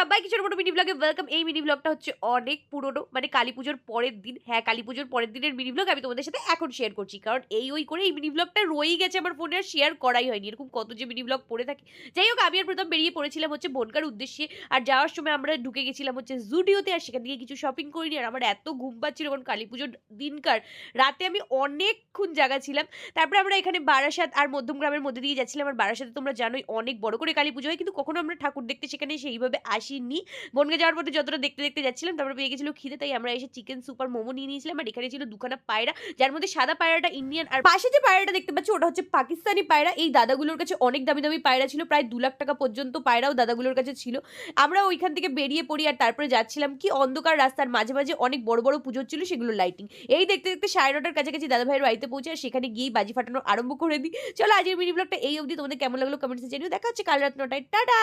সবাইকে ছোট মোটো মিনি ব্লগে ওয়েলকাম। এই মিনি ব্লগটা হচ্ছে অনেক পুরনো, মানে কালী পুজোর পরের দিন। হ্যাঁ, কালী পুজোর পরের দিনের মিনি ব্লগ আমি তোমাদের সাথে এখন শেয়ার করছি, কারণ ওই করে এই মিনি ব্লগটা রয়েই গেছে আমার ফোনে, আর শেয়ার করাই হয়নি। এরকম কত যে মিনি ব্লগ পড়ে থাকে। যাই হোক, আমি আর প্রথম বেরিয়ে পড়েছিলাম হচ্ছে বনগার উদ্দেশ্যে। আর যাওয়ার সময় আমরা ঢুকে গেছিলাম হচ্ছে জুডিওতে, আর সেখান থেকে কিছু শপিং করিনি। আর আমার এত ঘুম পাচ্ছিল, কারণ কালী পুজোর দিনকার রাতে আমি অনেকক্ষণ জাগা ছিলাম। তারপরে আমরা এখানে বারাসাত আর মধ্যমগ্রামের মধ্যে দিয়ে যাচ্ছিলাম। আর বারাসাতে তোমরা জানোই অনেক বড় করে কালী পুজো হয়, কিন্তু কখনো আমরা ঠাকুর দেখতে সেখানে সেইভাবে আসিনি। বনগাঁ যাওয়ার পথে যতটা দেখতে দেখতে যাচ্ছিলাম, তারপরে পেয়ে গেছিল খিদে, তাই আমরা এসে চিকেন সুপ আর মোমো নিয়ে নিয়েছিলাম। আর এখানে ছিল দুখানা পায়রা, যার মধ্যে সাদা পায়রাটা ইন্ডিয়ান, আর পাশে যে পায়রাটা দেখতে পাচ্ছি ওটা হচ্ছে পাকিস্তানি পায়রা। এই দাদাগুলোর কাছে অনেক দামি দামি পায়রা ছিল, প্রায় 2 লাখ টাকা পর্যন্ত পায়রাও দাদাগুলোর কাছে ছিল। আমরা ওইখান থেকে বেরিয়ে পড়ি, আর তারপরে যাচ্ছিলাম কি অন্ধকার রাস্তার মাঝে মাঝে অনেক বড় বড় পুজো ছিল, সেগুলো লাইটিং। এই দেখতে দেখতে 9:30টার কাছাকাছি দাদা ভাইয়ের বাড়িতে পৌঁছে, আর সেখানে গিয়েই বাজি ফাটানো আরম্ভ করে দিই। চলো, আজকের মিনি ব্লগটা এই অবধি। তোমাদের কেমন লাগলো কমেন্টসে জানিও। দেখা হচ্ছে কাল রাত 9টায়। টাটা।